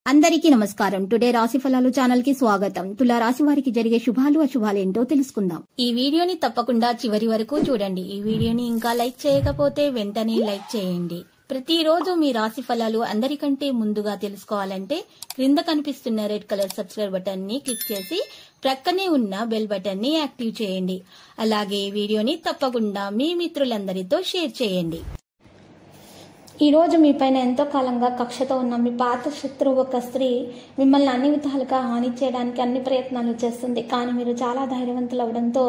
అందరికీ నమస్కారం. టుడే రాశి ఫలాలు ఛానల్ కి స్వాగతం. తులా రాశి వారికి జరిగే శుభాలు అశుభాలు ఏంటో తెలుసుకుందాం. ఈ వీడియోని తప్పకుండా చివరి వరకు చూడండి. ఈ వీడియోని ఇంకా లైక్ చేయకపోతే వెంటనే లైక్ చేయండి. ప్రతిరోజు మీ రాశి ఫలాలు అందరికంటే ముందుగా తెలుసుకోవాలంటే క్రింద కనిపిస్తున్న రెడ్ కలర్ సబ్స్క్రైబ్ బటన్ ని క్లిక్ చేసి ప్రక్కనే ఉన్న బెల్ బటన్ ని యాక్టివ్ చేయండి. అలాగే వీడియోని తప్పకుండా మీ మిత్రులందరితో షేర్ చేయండి. ఈ రోజు మీ పైన ఎంతో కాలంగా కక్షతో ఉన్న మీ పాత శత్రువు ఒక స్త్రీ మిమ్మల్ని అన్ని విధాలుగా హాని చేయడానికి అన్ని ప్రయత్నాలు చేస్తుంది. కానీ మీరు చాలా ధైర్యవంతులు అవడంతో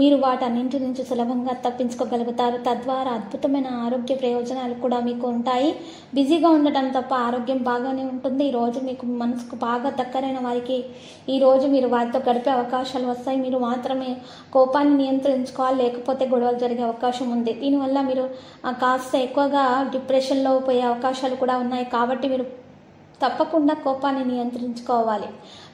మీరు వాటన్నింటి నుంచి సులభంగా తప్పించుకోగలుగుతారు. తద్వారా అద్భుతమైన ఆరోగ్య ప్రయోజనాలు కూడా మీకు ఉంటాయి. బిజీగా ఉండటం తప్ప ఆరోగ్యం బాగానే ఉంటుంది. ఈ రోజు మీకు మనసుకు బాగా దగ్గరైన వారికి ఈ రోజు మీరు వారితో గడిపే అవకాశాలు వస్తాయి. మీరు మాత్రమే కోపాన్ని నియంత్రించుకోవాలి, లేకపోతే గొడవలు జరిగే అవకాశం ఉంది. దీనివల్ల మీరు కాస్త ఎక్కువగా డిప్రెషన్లో పోయే అవకాశాలు కూడా ఉన్నాయి. కాబట్టి మీరు తప్పకుండా కోపాన్ని నియంత్రించుకోవాలి.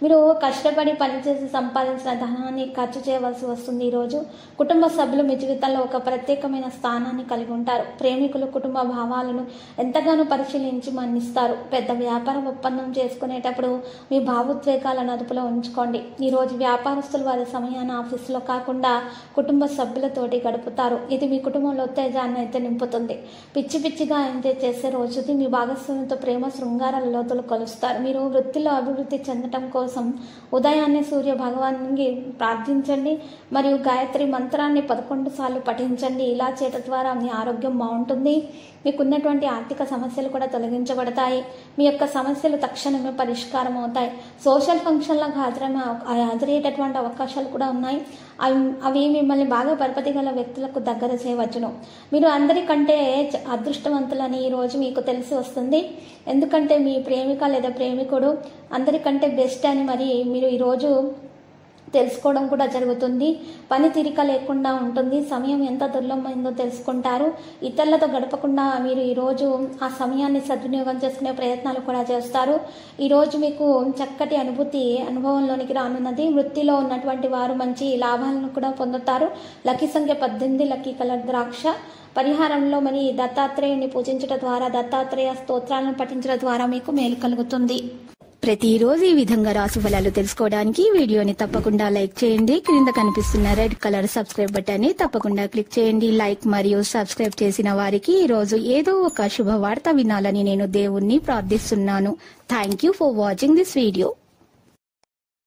మీరు కష్టపడి పనిచేసి సంపాదించిన ధనాన్ని ఖర్చు చేయవలసి వస్తుంది. ఈరోజు కుటుంబ సభ్యులు మీ జీవితంలో ఒక ప్రత్యేకమైన స్థానాన్ని కలిగి ఉంటారు. ప్రేమికులు కుటుంబ భావాలను ఎంతగానో పరిశీలించి మన్నిస్తారు. పెద్ద వ్యాపార ఒప్పందం చేసుకునేటప్పుడు మీ భావోద్వేగాలను అదుపులో ఉంచుకోండి. ఈరోజు వ్యాపారస్తులు వారి సమయాన్ని ఆఫీసులో కాకుండా కుటుంబ సభ్యులతోటి గడుపుతారు. ఇది మీ కుటుంబంలో ఉత్తేజాన్ని అయితే నింపుతుంది. పిచ్చి పిచ్చిగా ఎంజాయ్ చేసే రోజు. మీ భాగస్వామితో ప్రేమ శృంగారాలలో కలుస్తారు. మీరు వృత్తిలో అభివృద్ధి చెందటం కోసం ఉదయాన్నే సూర్య భగవాన్ని ప్రార్థించండి మరియు గాయత్రి మంత్రాన్ని 11 సార్లు పఠించండి. ఇలా చేయడం ద్వారా మీ ఆరోగ్యం బాగుంటుంది. మీకున్నటువంటి ఆర్థిక సమస్యలు కూడా తొలగించబడతాయి. మీ యొక్క సమస్యలు తక్షణమే పరిష్కారం అవుతాయి. సోషల్ ఫంక్షన్లకు హాజరయ్యేటటువంటి అవకాశాలు కూడా ఉన్నాయి. అవి మిమ్మల్ని బాగా పరపతి గల వ్యక్తులకు దగ్గర చేయవచ్చును. మీరు అందరికంటే అదృష్టవంతులని ఈరోజు మీకు తెలిసి వస్తుంది. ఎందుకంటే మీ ప్రేమిక లేదా ప్రేమికుడు అందరికంటే బెస్ట్ అని మరి మీరు ఈరోజు తెలుసుకోవడం కూడా జరుగుతుంది. పని తీరిక లేకుండా ఉంటుంది. సమయం ఎంత దుర్లభమైందో తెలుసుకుంటారు. ఇతరులతో గడపకుండా మీరు ఈరోజు ఆ సమయాన్ని సద్వినియోగం చేసుకునే ప్రయత్నాలు కూడా చేస్తారు. ఈరోజు మీకు చక్కటి అనుభవంలోనికి రానున్నది. వృత్తిలో ఉన్నటువంటి వారు మంచి లాభాలను కూడా పొందుతారు. లక్కీ సంఖ్య 18, లక్కీ కలర్ ద్రాక్ష. పరిహారంలో మరి దత్తాత్రేయుని పూజించడం ద్వారా, దత్తాత్రేయ స్తోత్రాలను పఠించడం ద్వారా మీకు మేలు కలుగుతుంది. ప్రతిరోజు ఈ విధంగా రాశి ఫలాలు తెలుసుకోవడానికి వీడియోని తప్పకుండా లైక్ చేయండి. క్రింద కనిపిస్తున్న రెడ్ కలర్ సబ్స్క్రైబ్ బటన్ ని తప్పకుండా క్లిక్ చేయండి. లైక్ మరియు సబ్స్క్రైబ్ చేసిన వారికి ఈ రోజు ఏదో ఒక శుభవార్త వినాలని నేను దేవుణ్ణి ప్రార్థిస్తున్నాను. Thank you for watching this video.